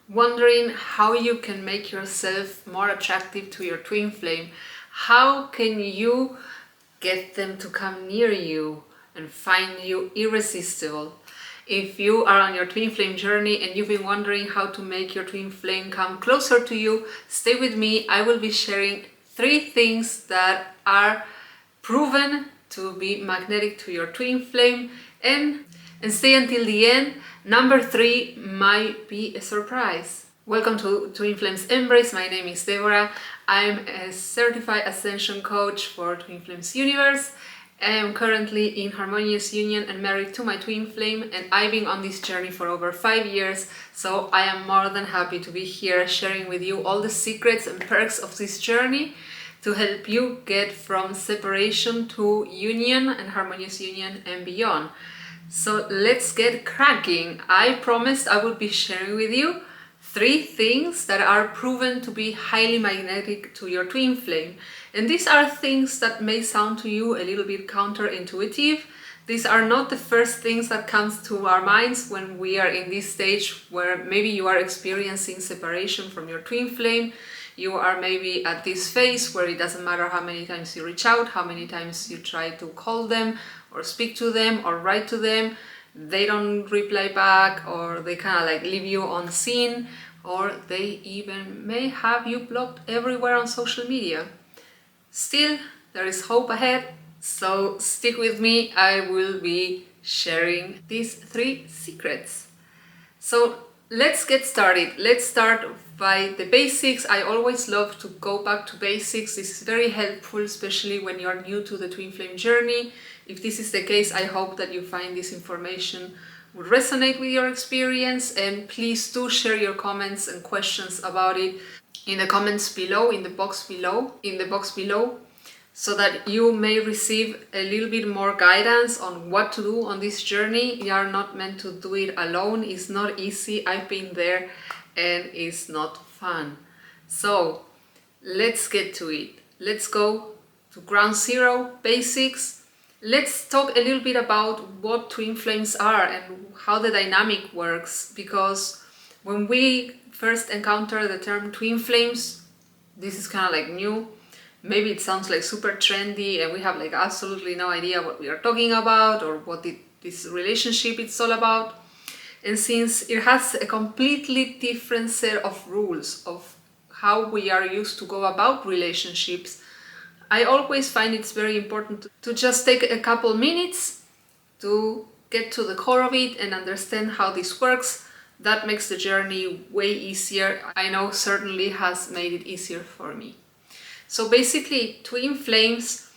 Wondering how you can make yourself more attractive to your twin flame? How can you get them to come near you and find you irresistible? If you are on your twin flame journey and you've been wondering how to make your twin flame come closer to you, stay with me. I will be sharing 3 things that are proven to be magnetic to your twin flame, and stay until the end. Number 3 might be a surprise. Welcome to Twin Flames Embrace. My name is Deborah. I'm a certified ascension coach for Twin Flames Universe. I am currently in harmonious union and married to my twin flame, and I've been on this journey for over 5 years, so I am more than happy to be here sharing with you all the secrets and perks of this journey to help you get from separation to union and harmonious union and beyond. So let's get cracking. I promised I would be sharing with you 3 things that are proven to be highly magnetic to your twin flame. And these are things that may sound to you a little bit counterintuitive. These are not the first things that comes to our minds when we are in this stage where maybe you are experiencing separation from your twin flame. You are maybe at this phase where it doesn't matter how many times you reach out, how many times you try to call them or speak to them or write to them, they don't reply back, or they kind of like leave you on scene, or they even may have you blocked everywhere on social media. Still, there is hope ahead, so stick with me. I will be sharing these 3 secrets. So let's get started. Let's start by the basics. I always love to go back to basics. This is very helpful, especially when you're new to the twin flame journey. If this is the case, I hope that you find this information would resonate with your experience, and please do share your comments and questions about it in the comments below, in the box below, so that you may receive a little bit more guidance on what to do on this journey. You are not meant to do it alone. It's not easy. I've been there and it's not fun. So let's get to it. Let's go to ground zero, basics. Let's talk a little bit about what twin flames are and how the dynamic works, because when we first encounter the term twin flames, this is kind of like new. Maybe it sounds like super trendy and we have like absolutely no idea what we are talking about or what this relationship is all about. And since it has a completely different set of rules of how we are used to go about relationships, I always find it's very important to just take a couple minutes to get to the core of it and understand how this works. That makes the journey way easier. I know certainly has made it easier for me. So basically, twin flames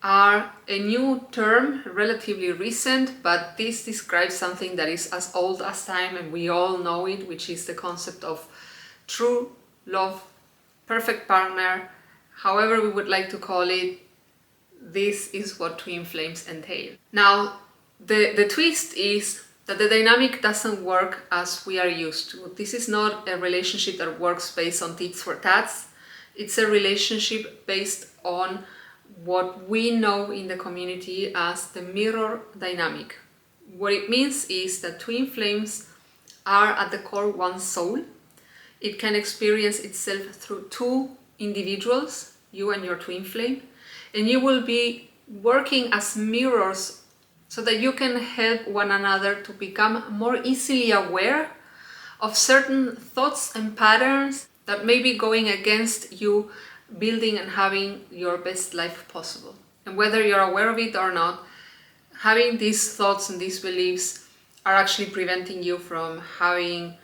are a new term, relatively recent, but this describes something that is as old as time and we all know it, which is the concept of true love, perfect partner, however we would like to call it. This is what twin flames entail. Now, the twist is that the dynamic doesn't work as we are used to. This is not a relationship that works based on tits for tats. It's a relationship based on what we know in the community as the mirror dynamic. What it means is that twin flames are at the core one soul. It can experience itself through 2 individuals, you and your twin flame, and you will be working as mirrors so that you can help one another to become more easily aware of certain thoughts and patterns that may be going against you building and having your best life possible. And whether you're aware of it or not, having these thoughts and these beliefs are actually preventing you from having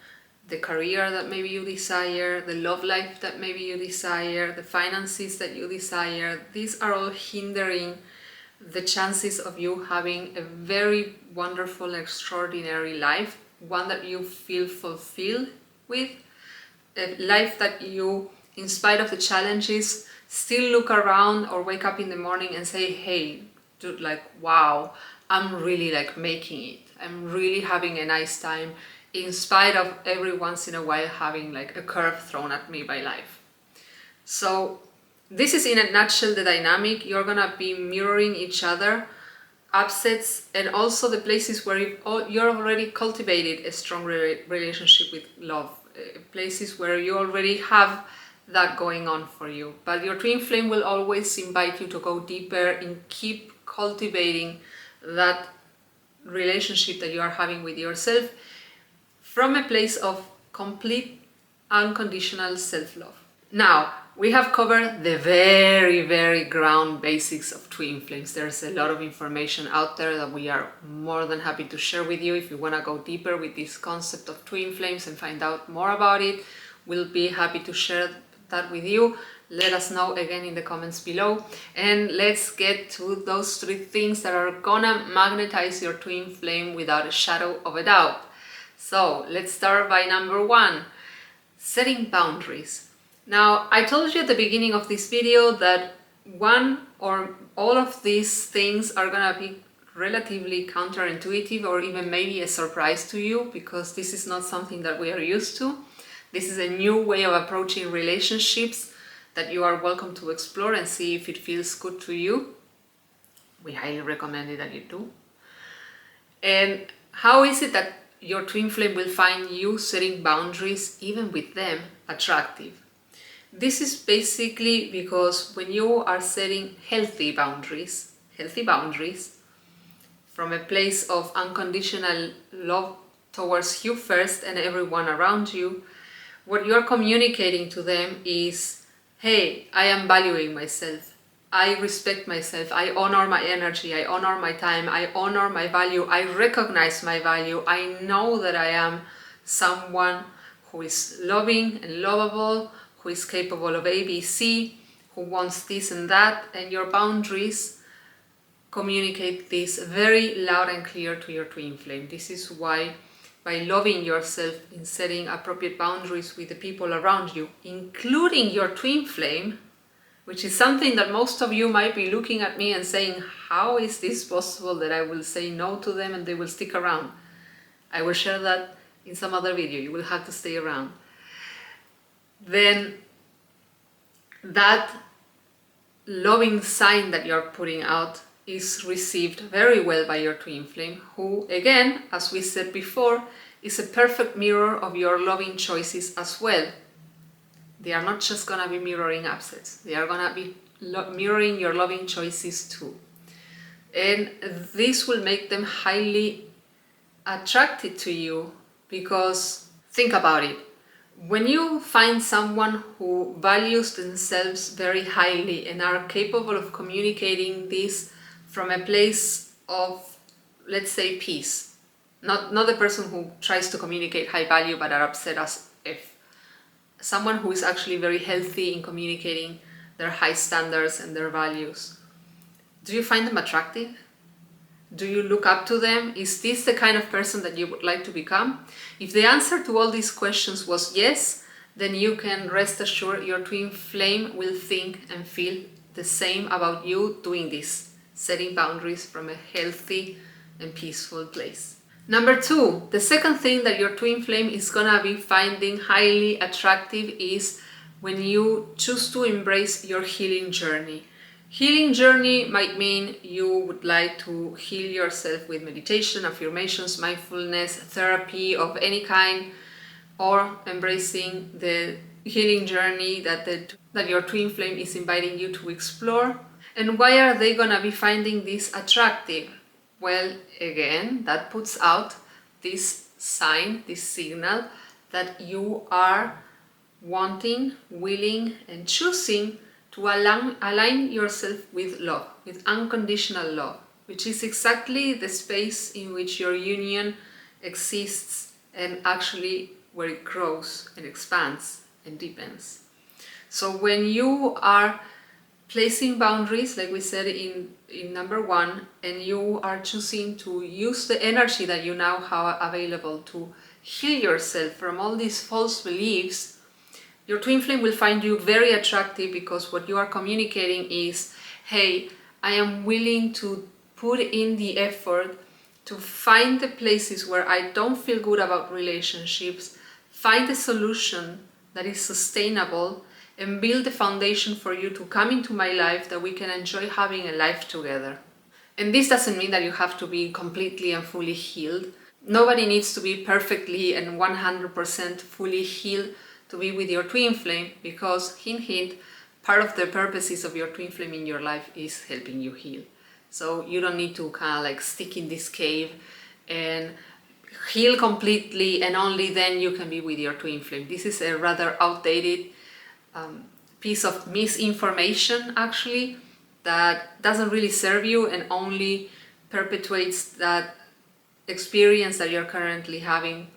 the career that maybe you desire, the love life that maybe you desire, the finances that you desire. These are all hindering the chances of you having a very wonderful, extraordinary life, one that you feel fulfilled with, a life that you, in spite of the challenges, still look around or wake up in the morning and say, hey, dude, like, wow, I'm really like making it. I'm really having a nice time, in spite of every once in a while having like a curve thrown at me by life. So this is in a nutshell the dynamic. You're gonna be mirroring each other, upsets, and also the places where you're already cultivated a strong relationship with love places where you already have that going on for you. But your twin flame will always invite you to go deeper and keep cultivating that relationship that you are having with yourself from a place of complete unconditional self-love. Now, we have covered the very ground basics of twin flames. There's a lot of information out there that we are more than happy to share with you. If you want to go deeper with this concept of twin flames and find out more about it, we'll be happy to share that with you. Let us know again in the comments below, and let's get to those 3 things that are gonna magnetize your twin flame without a shadow of a doubt. So let's start by number 1, setting boundaries. Now, I told you at the beginning of this video that one or all of these things are gonna be relatively counterintuitive or even maybe a surprise to you, because this is not something that we are used to. This is a new way of approaching relationships that you are welcome to explore and see if it feels good to you. We highly recommend it that you do. And how is it that your twin flame will find you setting boundaries, even with them, attractive? This is basically because when you are setting healthy boundaries from a place of unconditional love towards you first and everyone around you, what you're communicating to them is, hey, I am valuing myself, I respect myself, I honor my energy, I honor my time, I honor my value, I recognize my value, I know that I am someone who is loving and lovable, who is capable of ABC, who wants this and that, and your boundaries communicate this very loud and clear to your twin flame. This is why, by loving yourself and setting appropriate boundaries with the people around you, including your twin flame, which is something that most of you might be looking at me and saying, how is this possible that I will say no to them and they will stick around? I will share that in some other video. You will have to stay around. Then that loving sign that you're putting out is received very well by your twin flame, who, again, as we said before, is a perfect mirror of your loving choices as well. They are not just gonna be mirroring opposites, they are gonna be mirroring your loving choices too. And this will make them highly attracted to you, because think about it. When you find someone who values themselves very highly and are capable of communicating this from a place of, let's say, peace, not the person who tries to communicate high value but are upset as if, someone who is actually very healthy in communicating their high standards and their values, do you find them attractive? Do you look up to them? Is this the kind of person that you would like to become? If the answer to all these questions was yes, then you can rest assured your twin flame will think and feel the same about you doing this, setting boundaries from a healthy and peaceful place. Number 2, the second thing that your twin flame is gonna be finding highly attractive is when you choose to embrace your healing journey. Healing journey might mean you would like to heal yourself with meditation, affirmations, mindfulness, therapy of any kind, or embracing the healing journey that your twin flame is inviting you to explore. And why are they gonna be finding this attractive? Well, again, that puts out this sign, this signal that you are wanting, willing, and choosing to align yourself with love, with unconditional love, which is exactly the space in which your union exists and actually where it grows and expands and deepens. So when you are placing boundaries, like we said in number 1, and you are choosing to use the energy that you now have available to heal yourself from all these false beliefs, your twin flame will find you very attractive, because what you are communicating is, hey, I am willing to put in the effort to find the places where I don't feel good about relationships, find a solution that is sustainable, and build the foundation for you to come into my life that we can enjoy having a life together. And this doesn't mean that you have to be completely and fully healed. Nobody needs to be perfectly and 100% fully healed to be with your twin flame, because hint hint, part of the purposes of your twin flame in your life is helping you heal. So you don't need to kind of like stick in this cave and heal completely and only then you can be with your twin flame. This is a rather outdated piece of misinformation actually, that doesn't really serve you and only perpetuates that experience that you're currently having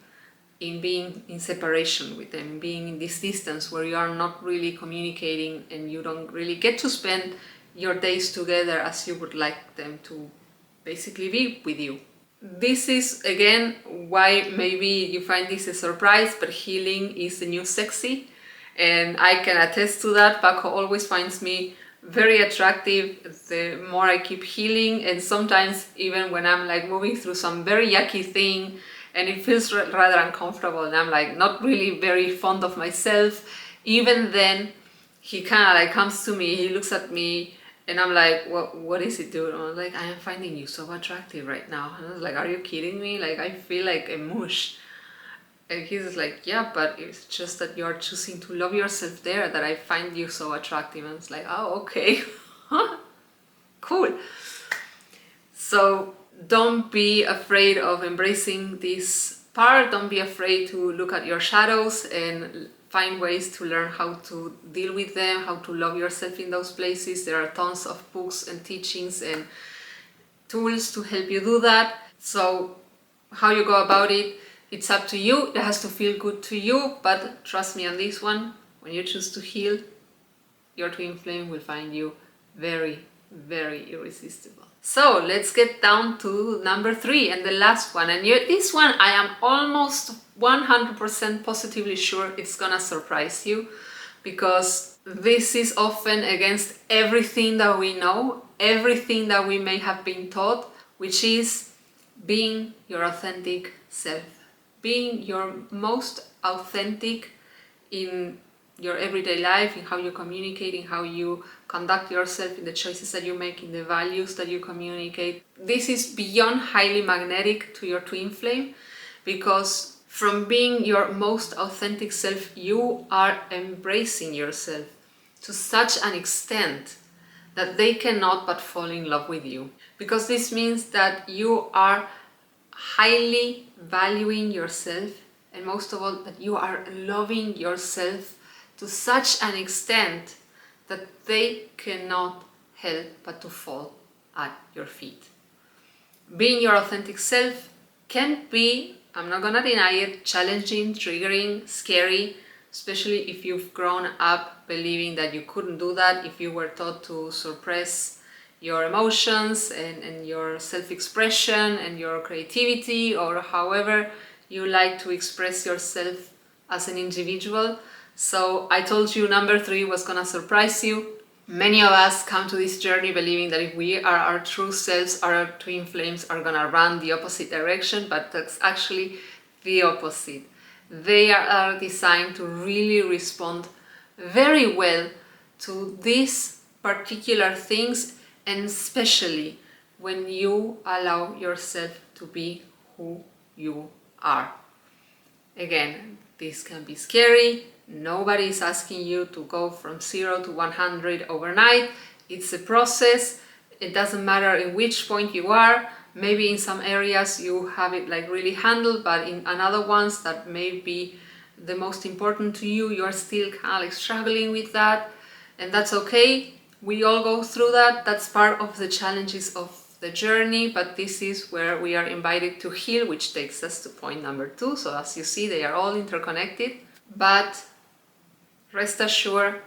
in being in separation with them, being in this distance where you are not really communicating and you don't really get to spend your days together as you would like them to basically be with you. This is again why maybe you find this a surprise, but healing is the new sexy, and I can attest to that. Paco always finds me very attractive the more I keep healing, and sometimes even when I'm like moving through some very yucky thing and it feels rather uncomfortable and I'm like not really very fond of myself, even then he kind of like comes to me, he looks at me, and I'm like, what is it, dude? And I'm like, I am finding you so attractive right now. And I was like, are you kidding me? Like, I feel like a mush. And he's just like, yeah, but it's just that you're choosing to love yourself there that I find you so attractive. And it's like, oh, okay. Cool. So don't be afraid of embracing this part. Don't be afraid to look at your shadows and find ways to learn how to deal with them, how to love yourself in those places. There are tons of books and teachings and tools to help you do that. So how you go about it, it's up to you. It has to feel good to you, but trust me on this one, when you choose to heal, your twin flame will find you very, very irresistible. So let's get down to number 3 and the last one. And this one I am almost 100% positively sure it's gonna surprise you, because this is often against everything that we know, everything that we may have been taught, which is being your authentic self. Being your most authentic in your everyday life, in how you communicate, in how you conduct yourself, in the choices that you make, in the values that you communicate. This is beyond highly magnetic to your twin flame, because from being your most authentic self, you are embracing yourself to such an extent that they cannot but fall in love with you. Because this means that you are highly valuing yourself, and most of all, that you are loving yourself to such an extent that they cannot help but to fall at your feet. Being your authentic self can be, I'm not gonna deny it, challenging, triggering, scary, especially if you've grown up believing that you couldn't do that, if you were taught to suppress your emotions and your self-expression and your creativity, or however you like to express yourself as an individual. So I told you number 3 was gonna surprise you. Many of us come to this journey believing that if we are our true selves, our twin flames are gonna run the opposite direction, but that's actually the opposite. They are designed to really respond very well to these particular things, and especially when you allow yourself to be who you are. Again, this can be scary. Nobody is asking you to go from 0 to 100 overnight. It's a process. It doesn't matter in which point you are. Maybe in some areas you have it like really handled, but in another ones that may be the most important to you, you're still kind of like struggling with that. And that's okay. We all go through that. That's part of the challenges of the journey, but this is where we are invited to heal, which takes us to point number 2. So as you see, they are all interconnected, but rest assured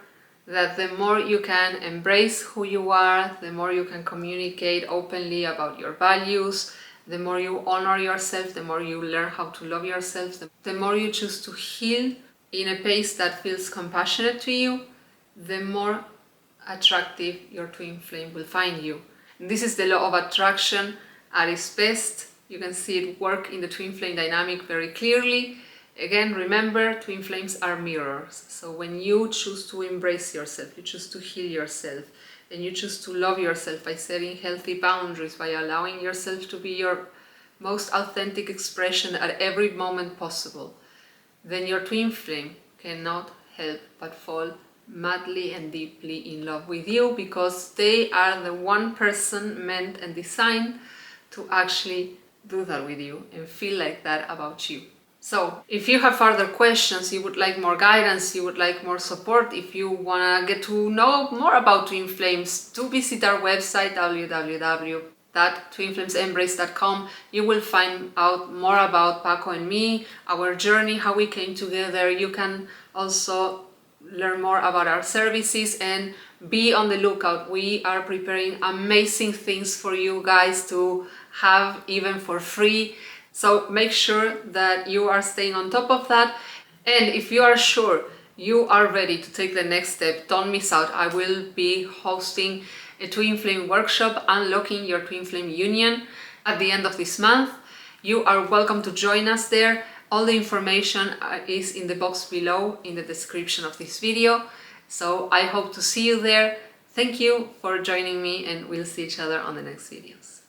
that the more you can embrace who you are, the more you can communicate openly about your values, the more you honor yourself, the more you learn how to love yourself, the more you choose to heal in a pace that feels compassionate to you, the more attractive your twin flame will find you. This is the law of attraction at its best. You can see it work in the twin flame dynamic very clearly. Again, remember, twin flames are mirrors. So when you choose to embrace yourself, you choose to heal yourself, and you choose to love yourself by setting healthy boundaries, by allowing yourself to be your most authentic expression at every moment possible, then your twin flame cannot help but fall madly and deeply in love with you, because they are the one person meant and designed to actually do that with you and feel like that about you. So if you have further questions, you would like more guidance, you would like more support, if you want to get to know more about twin flames, do visit our website www.twinflamesembrace.com. You will find out more about Paco and me, our journey, how we came together. You can also learn more about our services and be on the lookout. We are preparing amazing things for you guys to have even for free. So make sure that you are staying on top of that. And if you are sure you are ready to take the next step, don't miss out. I will be hosting a twin flame workshop, Unlocking Your Twin Flame Union, at the end of this month. You are welcome to join us there. All the information is in the box below in the description of this video. So I hope to see you there. Thank you for joining me, and we'll see each other on the next videos.